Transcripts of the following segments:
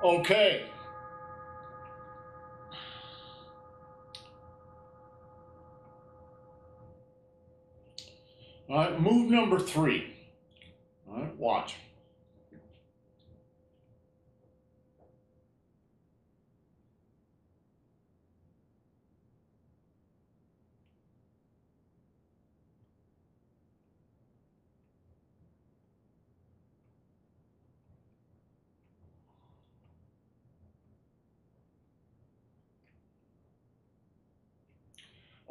Okay. All right, move number 3. All right, watch.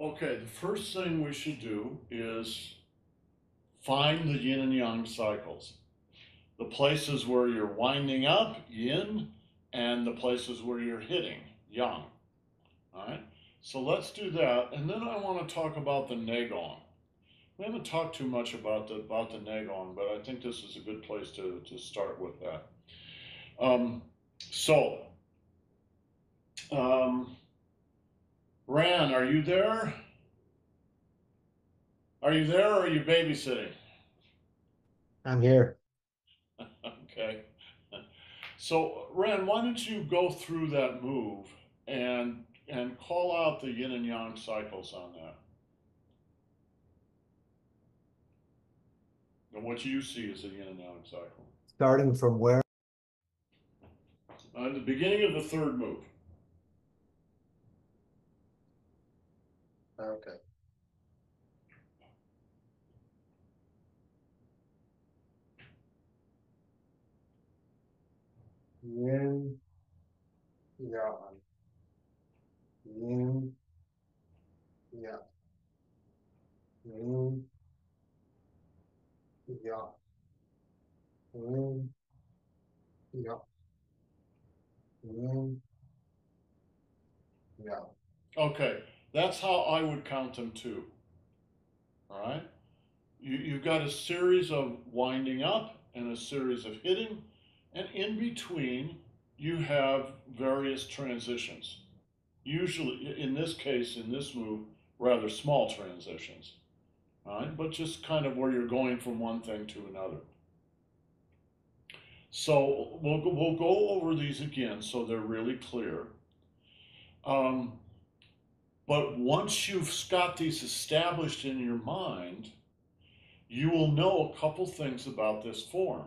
Okay, the first thing we should do is find the yin and yang cycles. The places where you're winding up, yin, and the places where you're hitting, yang. All right, so let's do that, and then I want to talk about the neigong. We haven't talked too much about the neigong, but I think this is a good place to start with that. Um, so, um, Ran, are you there? Are you there, or are you babysitting? I'm here. Okay. So, Ran, why don't you go through that move and call out the yin and yang cycles on that, and what you see as a yin and yang cycle. Starting from where? The beginning of the third move. Okay. Yin, yang. Yin, yang. Yin, yang. Yin, yang. Yin, yang. Okay, that's how I would count them too. All right. You've got a series of winding up and a series of hitting, and in between, you have various transitions. Usually, in this case, in this move, rather small transitions, all right? But just kind of where you're going from one thing to another. So we'll go over these again so they're really clear. Um, but once you've got these established in your mind, you will know a couple things about this form.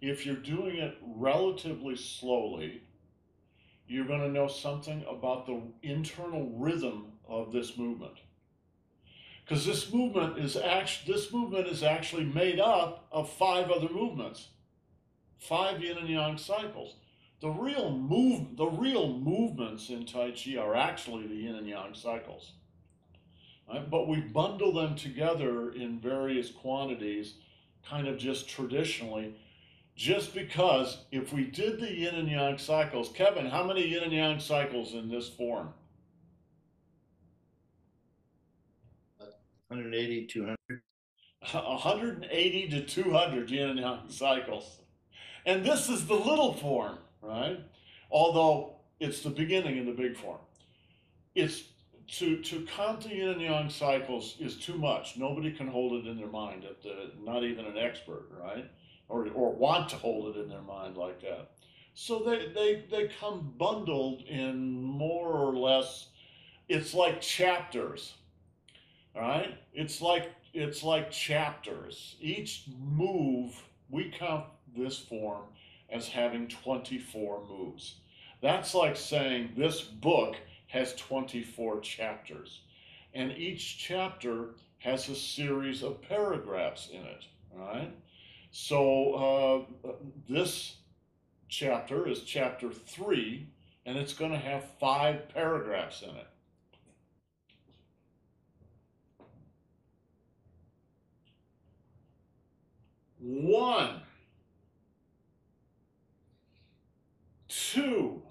If you're doing it relatively slowly, you're going to know something about the internal rhythm of this movement. Because this movement is actually made up of 5 other movements, 5 yin and yang cycles. The real movements in Tai Chi are actually the yin and yang cycles. Right? But we bundle them together in various quantities, kind of just traditionally, just because if we did the yin and yang cycles, Kevin, how many yin and yang cycles in this form? 180, 200. 180 to 200 yin and yang cycles. And this is the little form, right? Although it's the beginning in the big form. It's to count the yin and yang cycles is too much. Nobody can hold it in their mind, not even an expert, right? Or want to hold it in their mind like that. So they come bundled in more or less, it's like chapters, all right? It's like chapters. Each move, we count this form as having 24 moves. That's like saying this book has 24 chapters. And each chapter has a series of paragraphs in it, all right? So this chapter is chapter 3, and it's going to have 5 paragraphs in it. One, two,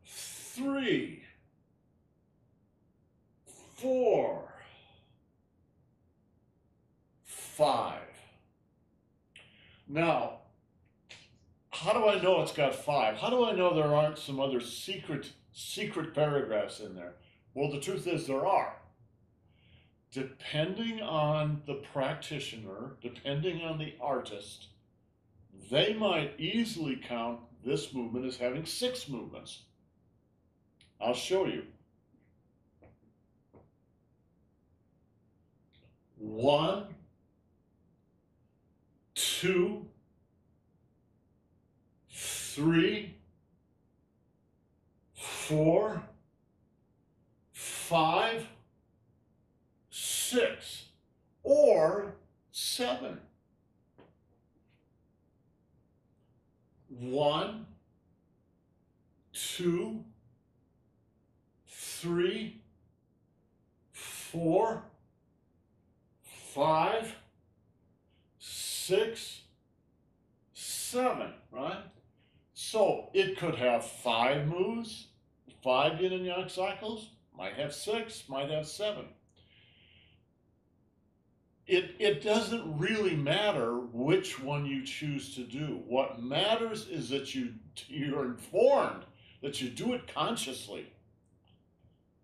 three, 4, 5. Now, how do I know it's got 5? How do I know there aren't some other secret paragraphs in there? Well, the truth is there are. Depending on the practitioner, depending on the artist, they might easily count this movement as having 6 movements. I'll show you. 1, 2, 3, 4, 5, 6, or 7. 1, 2, 3, 4, 5, 6, 7, right? So it could have 5 moves, 5 yin and yang cycles, might have 6, might have 7. It doesn't really matter which one you choose to do. What matters is that you're informed, that you do it consciously.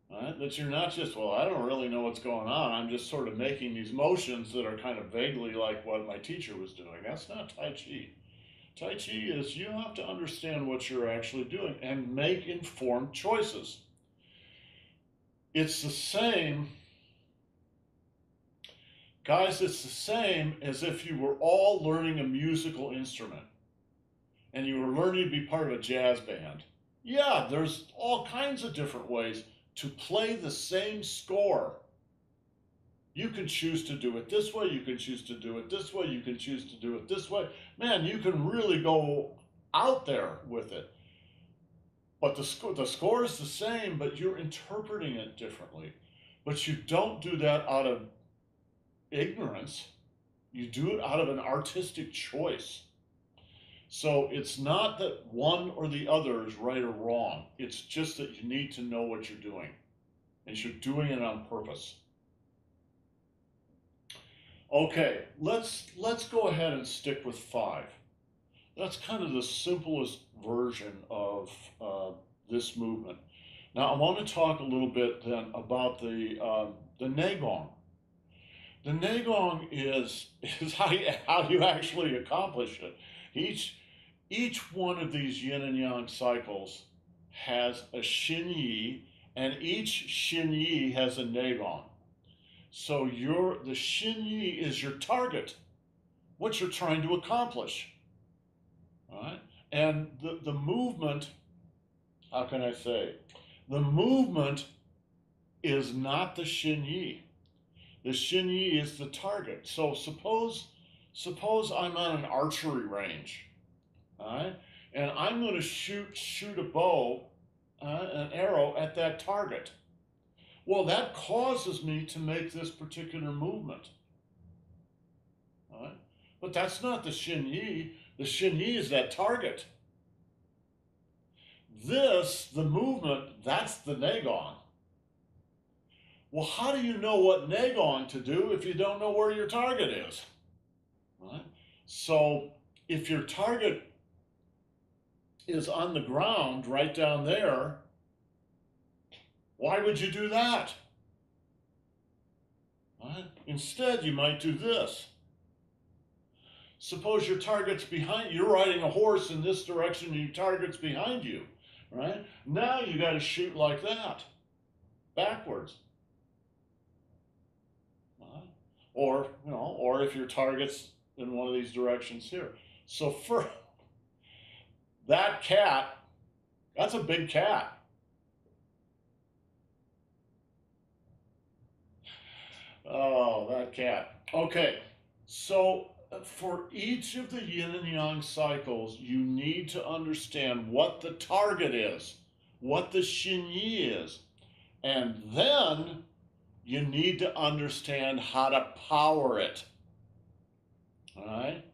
Right? That you're not just, well, I don't really know what's going on. I'm just sort of making these motions that are kind of vaguely like what my teacher was doing. That's not Tai Chi. Tai Chi is you have to understand what you're actually doing and make informed choices. It's the same, guys, it's the same as if you were all learning a musical instrument and you were learning to be part of a jazz band. Yeah, there's all kinds of different ways to play the same score. You can choose to do it this way, you can choose to do it this way, you can choose to do it this way. Man, you can really go out there with it. But the score is the same, but you're interpreting it differently. But you don't do that out of ignorance. You do it out of an artistic choice. So it's not that one or the other is right or wrong. It's just that you need to know what you're doing. And you're doing it on purpose. Okay, let's go ahead and stick with 5. That's kind of the simplest version of this movement. Now I want to talk a little bit then about the NEIGONG. The NEIGONG is how you actually accomplish it. Each one of these yin and yang cycles has a XINYI, and each XINYI has a NEIGONG. So the XINYI is your target, what you're trying to accomplish. All right? And the movement, how can I say? The movement is not the XINYI. The XINYI is the target. So suppose I'm on an archery range, all right? And I'm going to shoot a bow, an arrow at that target. Well, that causes me to make this particular movement. All right? But that's not the XINYI. The XINYI is that target. The movement, that's the NEIGONG. Well, how do you know what NEIGONG to do if you don't know where your target is? All right? So if your target is on the ground right down there, why would you do that? Right? Instead, you might do this. Suppose your target's behind you. You're riding a horse in this direction and your target's behind you. Right? Now you got to shoot like that, backwards. Right? Or if your target's in one of these directions here. So for that cat, that's a big cat. Oh, that cat. Okay, so for each of the yin and yang cycles, you need to understand what the target is, what the XINYI is, and then you need to understand how to power it. All right?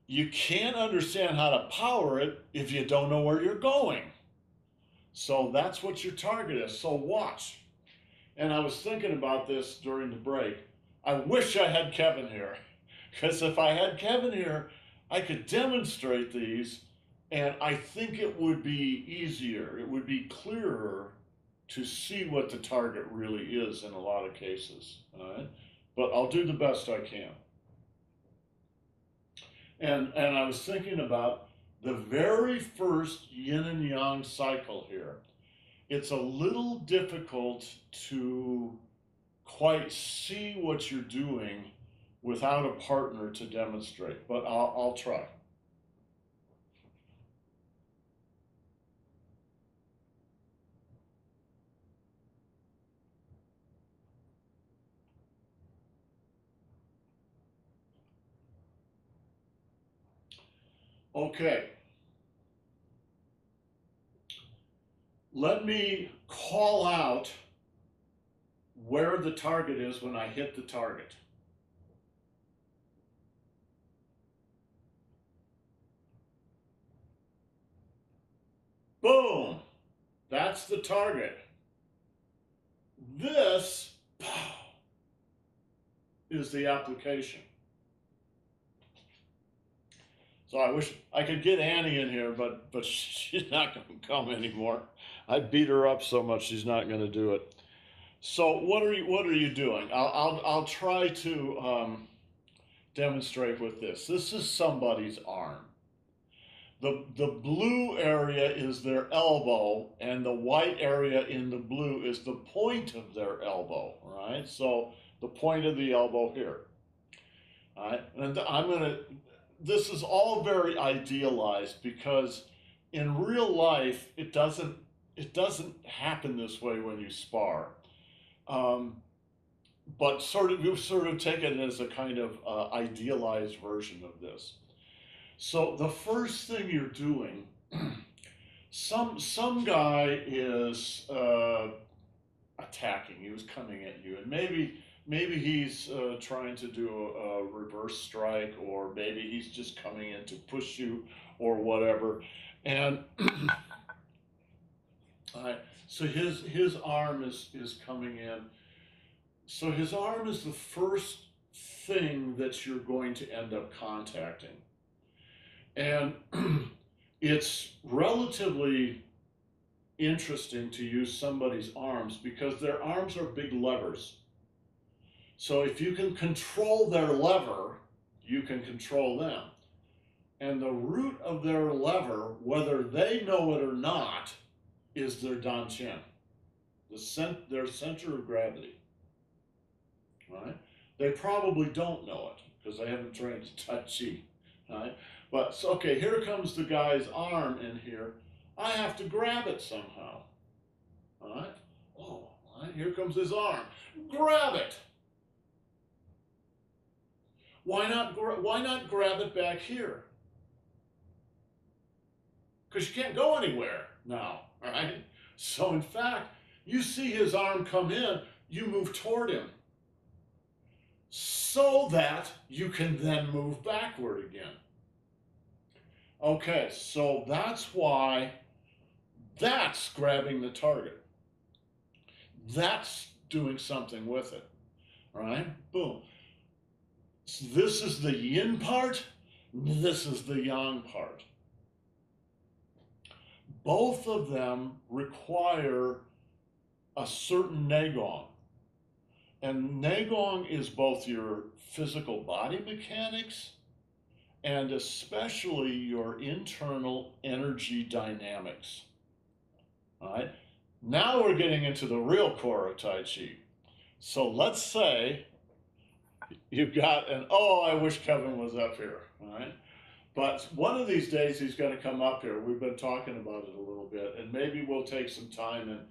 You can't understand how to power it if you don't know where you're going. So that's what your target is. So watch. And I was thinking about this during the break. I wish I had Kevin here, because if I had Kevin here, I could demonstrate these, and I think it would be easier, it would be clearer to see what the target really is in a lot of cases. All right? But I'll do the best I can. And I was thinking about the very first yin and yang cycle here. It's a little difficult to quite see what you're doing without a partner to demonstrate, but I'll try. Okay. Let me call out where the target is when I hit the target. Boom! That's the target. This is the application. So I wish I could get Annie in here, but she's not going to come anymore. I beat her up so much she's not going to do it. So what are you doing? I'll try to demonstrate with this. This is somebody's arm. The blue area is their elbow, and the white area in the blue is the point of their elbow, right? So the point of the elbow here. All right, and this is all very idealized because in real life it doesn't happen this way when you spar. But we've sort of taken it as a kind of idealized version of this. So the first thing you're doing, some guy is attacking. He was coming at you, and maybe he's trying to do a reverse strike, or maybe he's just coming in to push you, or whatever. And so his arm is coming in. So his arm is the first thing that you're going to end up contacting. And it's relatively interesting to use somebody's arms because their arms are big levers. So if you can control their lever, you can control them. And the root of their lever, whether they know it or not, is their dantian, their center of gravity. Right? They probably don't know it because they haven't trained Tai Chi. Right? But so, okay, here comes the guy's arm in here. I have to grab it somehow. All right? Oh, all right, here comes his arm. Grab it. Why not grab it back here? Because you can't go anywhere now. All right? So in fact, you see his arm come in, you move toward him, so that you can then move backward again. Okay, so that's why that's grabbing the target. That's doing something with it. All right? Boom. So this is the yin part, this is the yang part. Both of them require a certain neigong. And neigong is both your physical body mechanics and especially your internal energy dynamics. All right? Now we're getting into the real core of Tai Chi. So let's say you've got I wish Kevin was up here, all right? But one of these days he's going to come up here. We've been talking about it a little bit, and maybe we'll take some time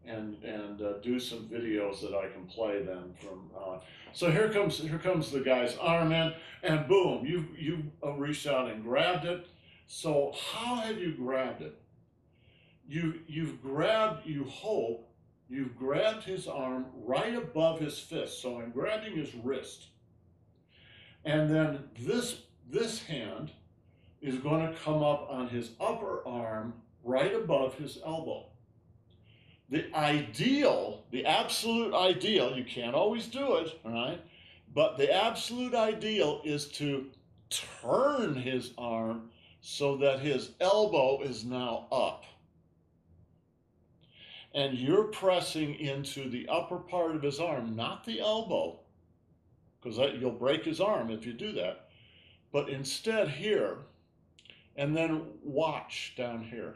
and do some videos that I can play then from. So here comes the guy's arm in, and boom, you reached out and grabbed it. So how have you grabbed it? You've grabbed his arm right above his fist. So I'm grabbing his wrist, and then this hand is going to come up on his upper arm right above his elbow. The absolute ideal, you can't always do it, all right? But the absolute ideal is to turn his arm so that his elbow is now up. And you're pressing into the upper part of his arm, not the elbow, because you'll break his arm if you do that. but instead here, and then watch down here.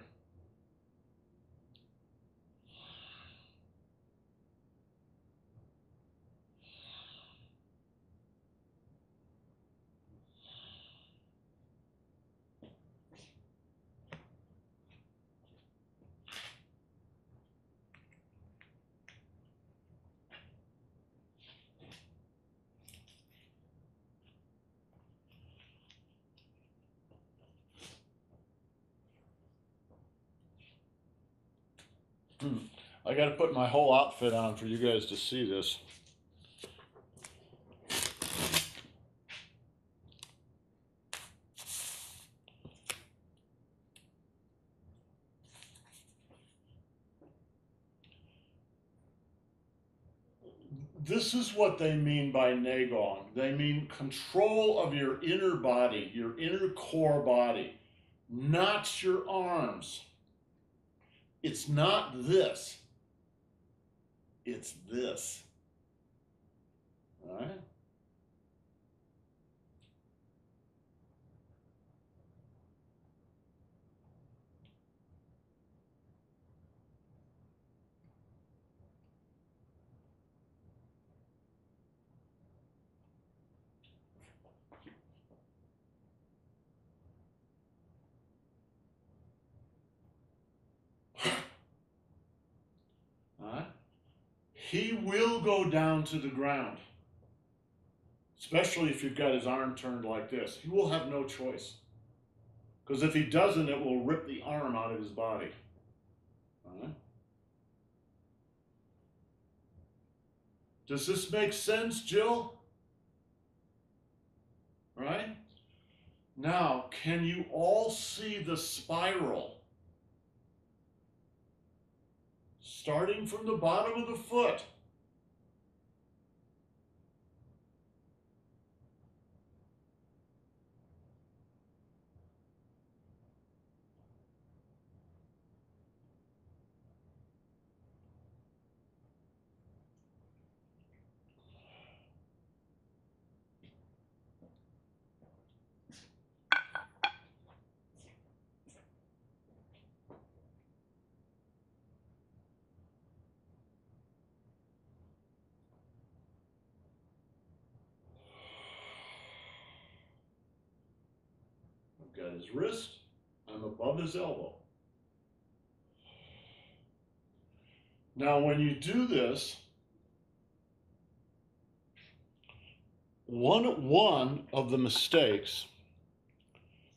I got to put my whole outfit on for you guys to see this. This is what they mean by NEIGONG. They mean control of your inner body, your inner core body, not your arms. It's not this. It's this. All right? He will go down to the ground, especially if you've got his arm turned like this. He will have no choice. Because if he doesn't, it will rip the arm out of his body. All right? Does this make sense, Jill? Right? Now, can you all see the spiral? Starting from the bottom of the foot. I've got his wrist. I'm above his elbow. Now, when you do this, one of the mistakes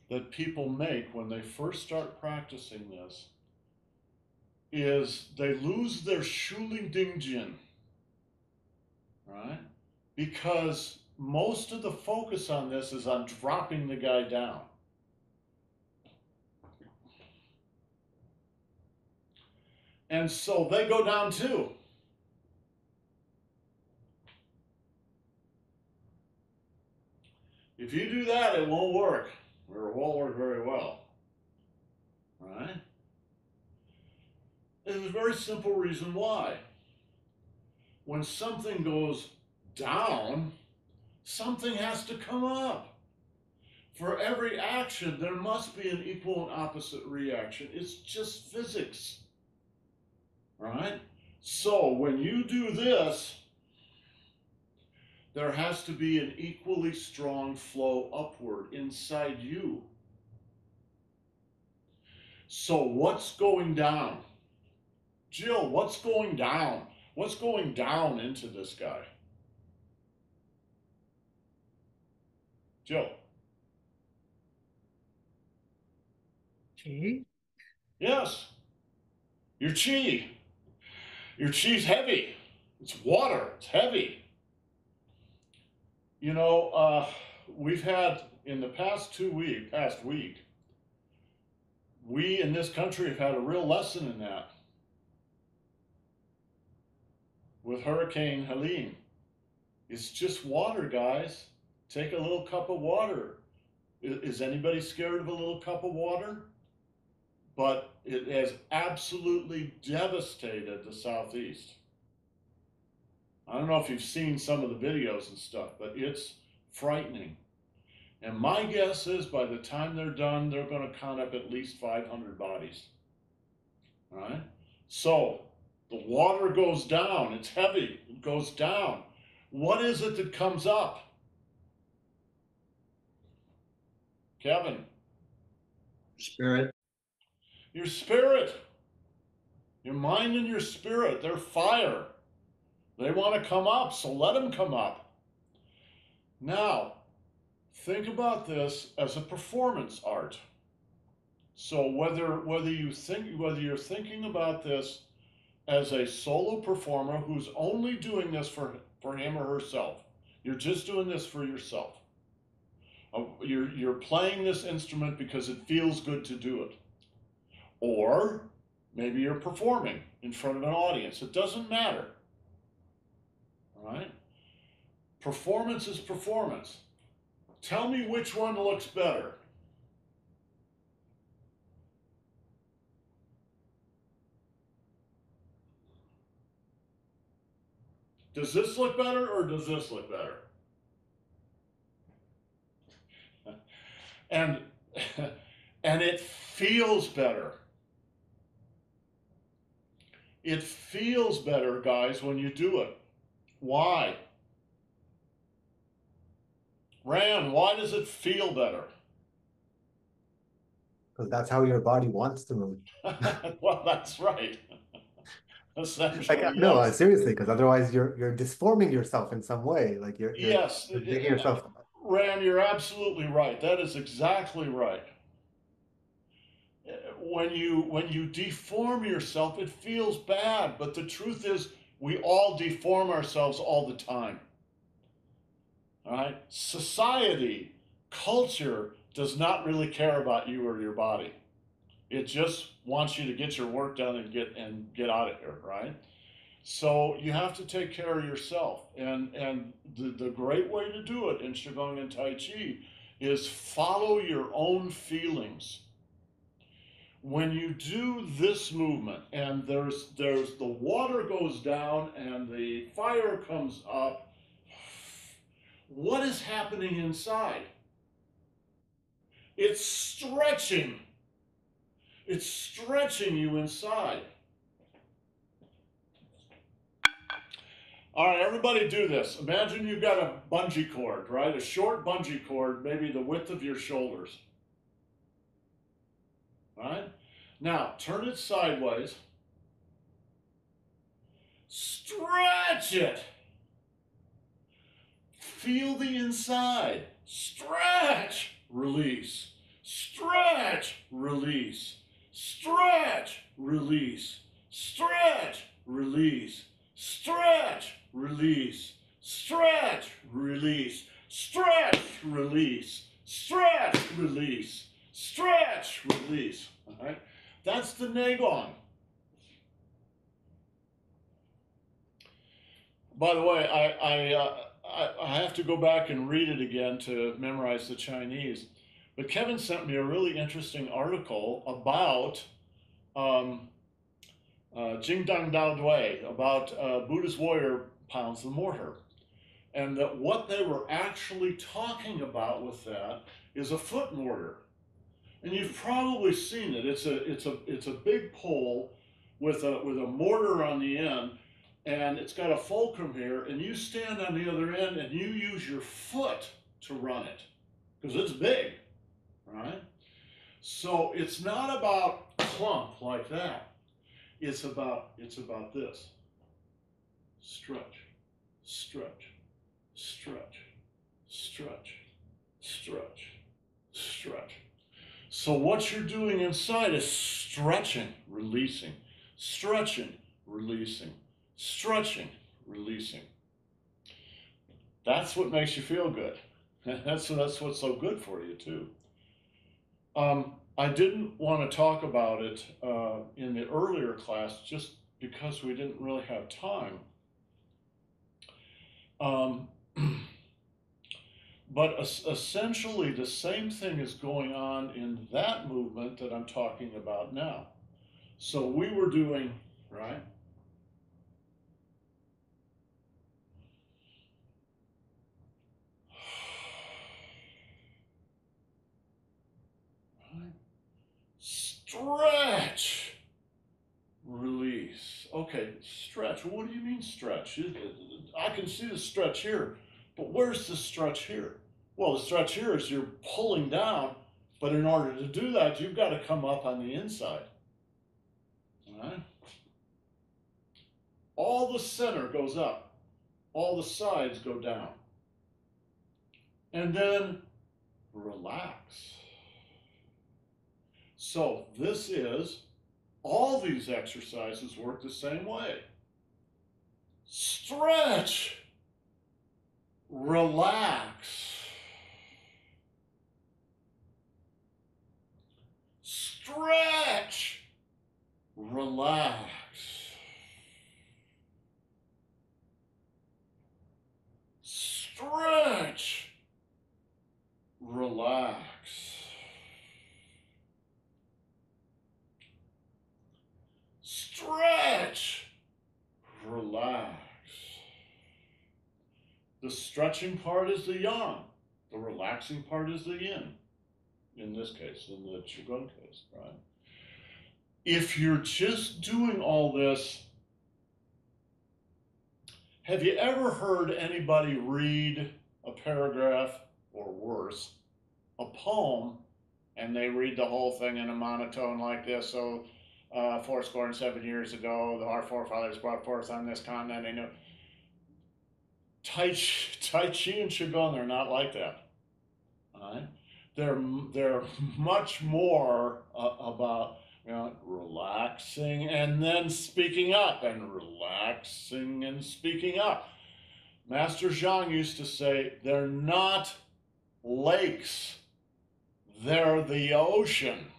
that people make when they first start practicing this is they lose their Shuling Ding Jin, right? Because most of the focus on this is on dropping the guy down. And so they go down too. If you do that, it won't work, or it won't work very well, right? There's a very simple reason why. When something goes down, something has to come up. For every action, there must be an equal and opposite reaction. It's just physics, right? So when you do this, there has to be an equally strong flow upward inside you. So what's going down? Jill, what's going down? What's going down into this guy? Jill. Chi? Yes. Your chi. Your chi's heavy. It's water. It's heavy. You know, we've had in the past week, we in this country have had a real lesson in that with Hurricane Helene. It's just water, guys. Take a little cup of water. Is anybody scared of a little cup of water? But it has absolutely devastated the Southeast. I don't know if you've seen some of the videos and stuff, but it's frightening. And my guess is by the time they're done, they're going to count up at least 500 bodies. All right? So the water goes down. It's heavy. It goes down. What is it that comes up? Kevin? Spirit. Your spirit. Your mind and your spirit. They're fire. They want to come up, so let them come up. Now, think about this as a performance art. So whether you're thinking about this as a solo performer who's only doing this for him or herself, you're just doing this for yourself. You're playing this instrument because it feels good to do it. Or maybe you're performing in front of an audience. It doesn't matter. All right? Performance is performance. Tell me which one looks better. Does this look better or does this look better? And it feels better. It feels better, guys, when you do it. Why? Ran, why does it feel better? Because that's how your body wants to move. Well, that's right. Essentially, Like, no, yes. seriously, because otherwise you're disforming yourself in some way. Like you're Yes, making yourself. Ran, you're absolutely right. That is exactly right. When you deform yourself, it feels bad, but the truth is we all deform ourselves all the time. All right? Society, culture does not really care about you or your body. It just wants you to get your work done and get out of here, right? So you have to take care of yourself. And the great way to do it in Qigong and Tai Chi is follow your own feelings. When you do this movement and there's the water goes down and the fire comes up, what is happening inside? It's stretching. It's stretching you inside. All right, everybody do this. Imagine you've got a bungee cord, right? A short bungee cord, maybe the width of your shoulders. All right? Now, turn it sideways. Stretch it. Feel the inside. Stretch, release. Stretch, release. Stretch, release. Stretch, release. Stretch, release. Stretch, release. Stretch, release. Stretch, release. Stretch, release. All right? That's the NEIGONG. By the way, I have to go back and read it again to memorize the Chinese. But Kevin sent me a really interesting article about Jingdang Dao Dui, about Buddhist warrior pounds the mortar. And that what they were actually talking about with that is a foot mortar. And you've probably seen it. It's a big pole with a mortar on the end, and it's got a fulcrum here, and you stand on the other end and you use your foot to run it because it's big, right? So it's not about clump like that. It's about this. Stretch, stretch, stretch, stretch, stretch, stretch. So what you're doing inside is stretching, releasing, stretching, releasing, stretching, releasing. That's what makes you feel good. That's what's so good for you too. I didn't want to talk about it in the earlier class just because we didn't really have time. But essentially the same thing is going on in that movement that I'm talking about now. So we were doing, right? stretch. Well, what do you mean stretch? I can see the stretch here, but where's the stretch here? Well, the stretch here is you're pulling down, but in order to do that, you've got to come up on the inside. All right? All the center goes up, all the sides go down. And then relax. So this is, all these exercises work the same way. Stretch, relax. Stretch, relax. Stretch, relax. Stretch, relax. The stretching part is the yang. The relaxing part is the yin. In this case, in the Qigong case, right? If you're just doing all this, have you ever heard anybody read a paragraph, or worse, a poem, and they read the whole thing in a monotone like this? So, 7 years ago, our forefathers brought forth on this continent. You know, Tai Chi and Qigong are not like that. All right? They're much more about, you know, relaxing and then speaking up, and relaxing and speaking up. Master Zhang used to say, they're not lakes, they're the ocean.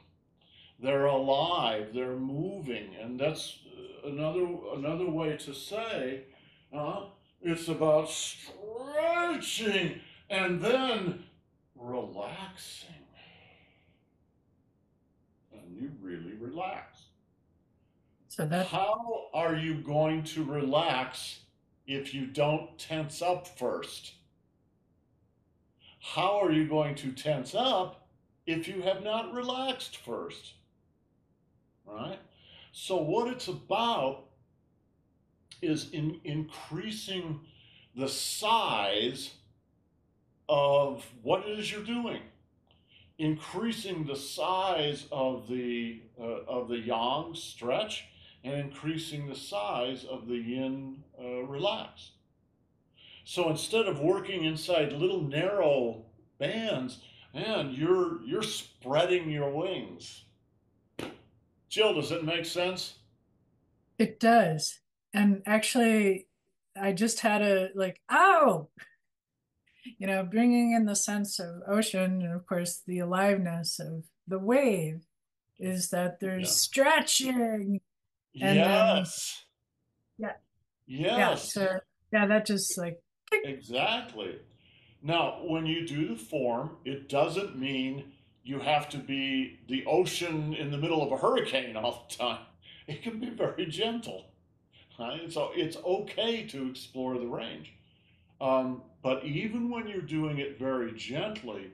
They're alive, they're moving, and that's another way to say it's about stretching and then relaxing. And you really relax. So that, how are you going to relax if you don't tense up first? How are you going to tense up if you have not relaxed first? Right? So what it's about is increasing the size of what it is you're doing, increasing the size of the yang stretch, and increasing the size of the yin relax. So instead of working inside little narrow bands, man, you're spreading your wings. Jill, does it make sense? it does. And actually, I just had a like, oh, you know, bringing in the sense of ocean, and of course the aliveness of the wave is that there's stretching, and then Yes. yeah, Yes. so yeah, that just like Exactly. Now, when you do the form, it doesn't mean you have to be the ocean in the middle of a hurricane all the time. It can be very gentle. Right? So it's okay to explore the range. But even when you're doing it very gently,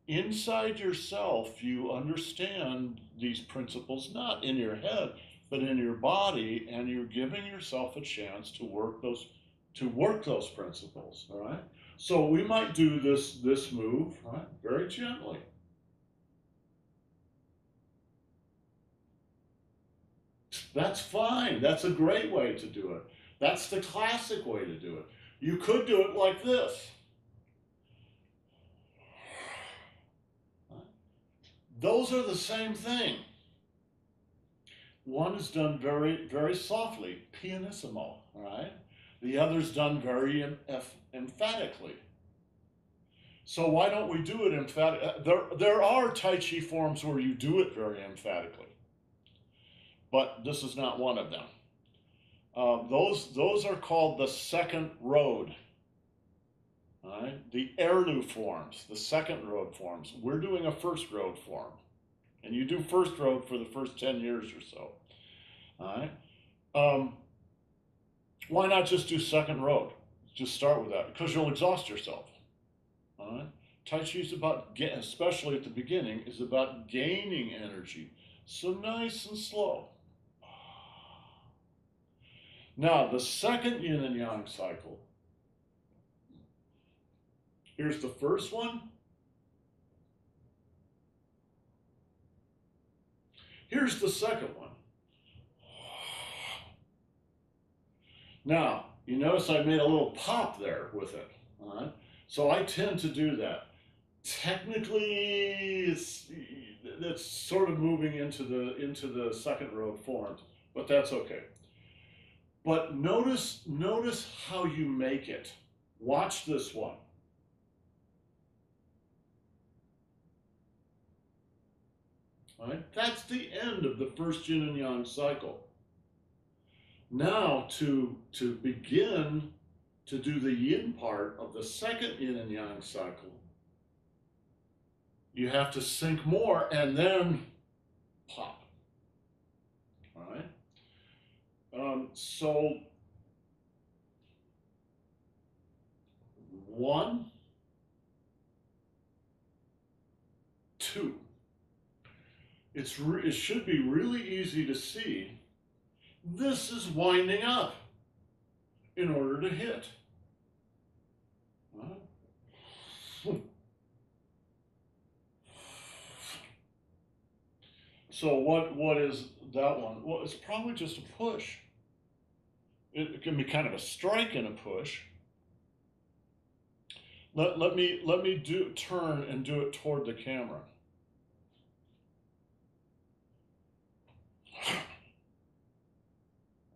inside yourself, you understand these principles, not in your head, but in your body, and you're giving yourself a chance to work those principles. All right. So we might do this move, right, very gently. That's fine. That's a great way to do it. That's the classic way to do it. You could do it like this. Those are the same thing. One is done very, very softly, pianissimo, right? The other's done very emphatically. So why don't we do it emphatic? There are Tai Chi forms where you do it very emphatically, but this is not one of them. Those are called the second road. All right? The Erlu forms, the second road forms. We're doing a first road form. And you do first road for the first 10 years or so. All right? Why not just do second road? Just start with that, because you'll exhaust yourself. All right? Tai Chi is about, especially at the beginning, is about gaining energy. So nice and slow. Now, the second yin and yang cycle. Here's the first one. Here's the second one. Now, you notice I made a little pop there with it. All right? So I tend to do that. Technically, it's sort of moving into the second row forms, but that's okay. But notice how you make it. Watch this one. All right? That's the end of the first yin and yang cycle. Now, to begin to do the yin part of the second yin and yang cycle, you have to sink more and then pop. All right? So 1, 2. It should be really easy to see. This is winding up in order to hit. So what is that one? Well, it's probably just a push. It can be kind of a strike and a push. Let me turn and do it toward the camera.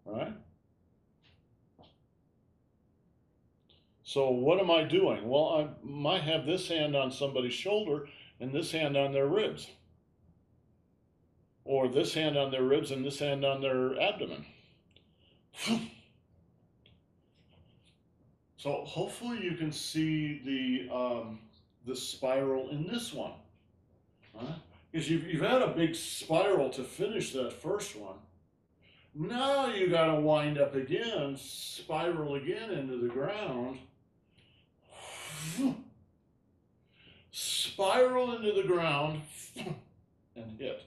All right? So what am I doing? Well, I might have this hand on somebody's shoulder and this hand on their ribs. Or this hand on their ribs and this hand on their abdomen. So hopefully you can see the spiral in this one. Because you've had a big spiral to finish that first one. Now you got to wind up again, spiral again into the ground. Spiral into the ground and hit.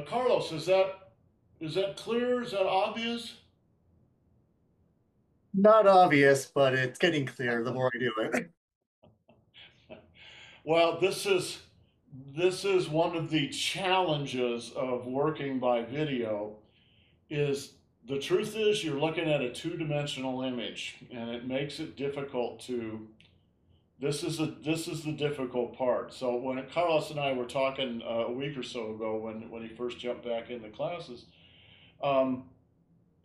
Carlos, is that clear? Is that obvious? Not obvious, but it's getting clear the more I do it. Well, this is one of the challenges of working by video. Is the truth is you're looking at a two-dimensional image, and it makes it difficult to. This is the difficult part. So when Carlos and I were talking a week or so ago, when he first jumped back into classes,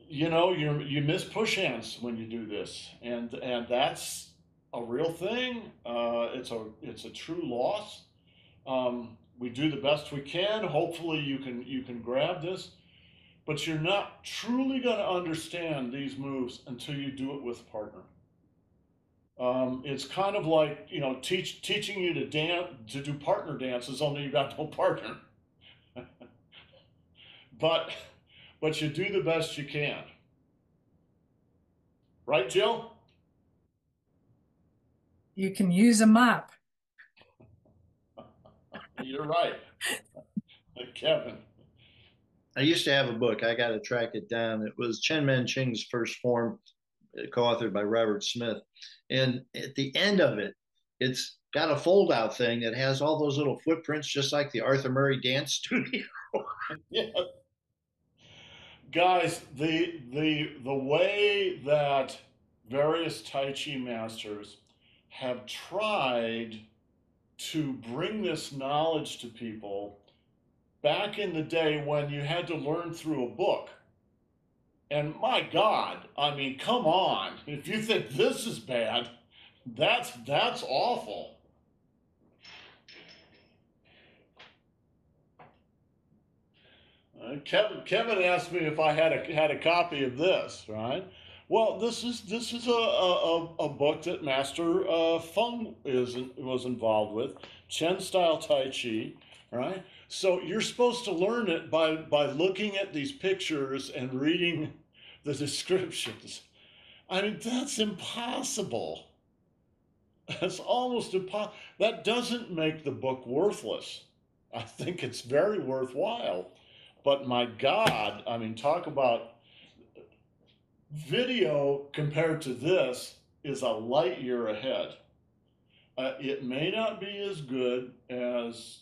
you know, you miss push hands when you do this, and that's a real thing. It's a true loss. We do the best we can. Hopefully you can grab this, but you're not truly going to understand these moves until you do it with a partner. It's kind of like, you know, teaching you to do partner dances, only you got no partner. but you do the best you can. Right, Jill? You can use a mop. You're right. Kevin. I used to have a book. I got to track it down. It was Chen Men-ching's First Form, co-authored by Robert Smith. And at the end of it, it's got a fold-out thing that has all those little footprints, just like the Arthur Murray Dance Studio. Yeah. Guys, the way that various Tai Chi masters have tried to bring this knowledge to people back in the day when you had to learn through a book. And my God, I mean, come on. If you think this is bad, that's awful. Kevin asked me if I had a copy of this, right? Well, this is a book that Master Feng was involved with, Chen style Tai Chi, right? So you're supposed to learn it by looking at these pictures and reading the descriptions. I mean, that's impossible. That's almost impossible. That doesn't make the book worthless. I think it's very worthwhile. But my God, I mean, talk about video compared to this is a light year ahead. It may not be as good as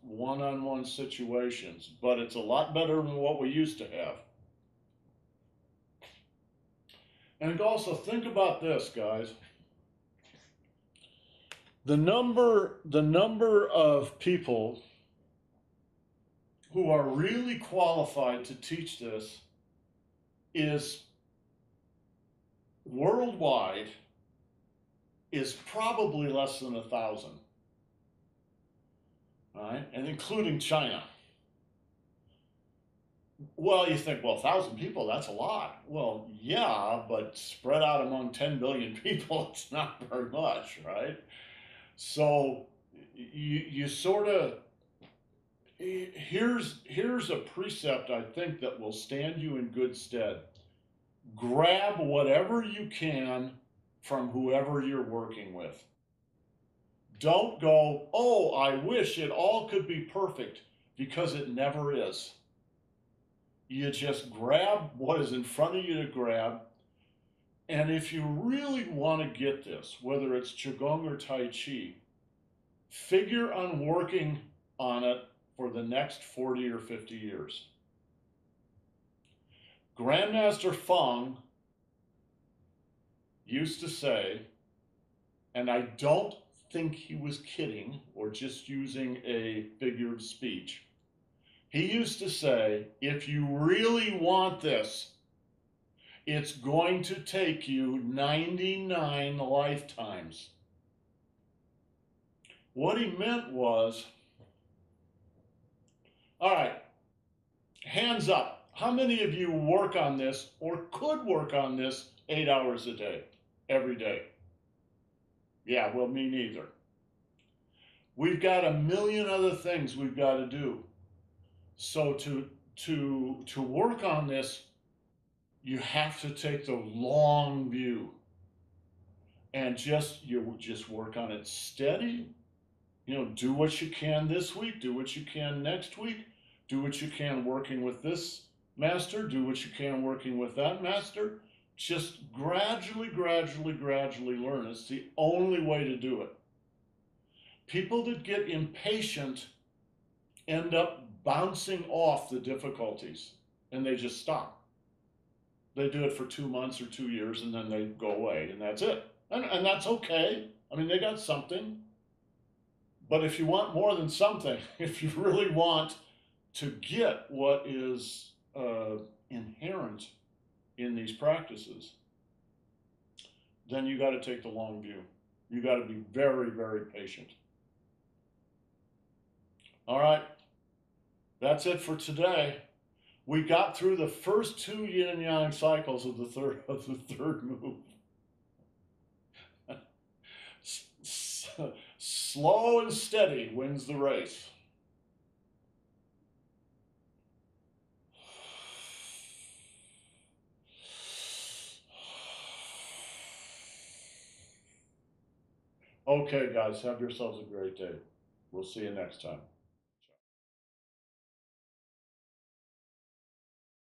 one-on-one situations, but it's a lot better than what we used to have. And also think about this, guys. The number of people who are really qualified to teach this is worldwide is probably less than 1,000, right? And including China. Well, you think, well, 1,000 people, that's a lot. Well, yeah, but spread out among 10 billion people, it's not very much, right? So you sort of, here's a precept I think that will stand you in good stead. Grab whatever you can from whoever you're working with. Don't go, oh, I wish it all could be perfect, because it never is. You just grab what is in front of you to grab. And if you really want to get this, whether it's Qigong or Tai Chi, figure on working on it for the next 40 or 50 years. Grandmaster Feng used to say, and I don't think he was kidding or just using a figure of speech. He used to say, if you really want this, it's going to take you 99 lifetimes. What he meant was, all right, hands up. How many of you work on this or could work on this 8 hours a day, every day? Yeah, well, me neither. We've got a million other things we've got to do. So to work on this, you have to take the long view and you just work on it steady. You know, do what you can this week, do what you can next week, do what you can working with this master, do what you can working with that master. Just gradually learn. It's the only way to do it. People that get impatient end up bouncing off the difficulties and they just stop. They do it for 2 months or 2 years and then they go away and that's it. And that's okay. I mean, they got something. But if you want more than something, if you really want to get what is inherent in these practices, then you got to take the long view. You got to be very patient. All right, that's it for today. We got through the first 2 yin and yang cycles of the third move. Slow and steady wins the race. Okay, guys, have yourselves a great day. We'll see you next time.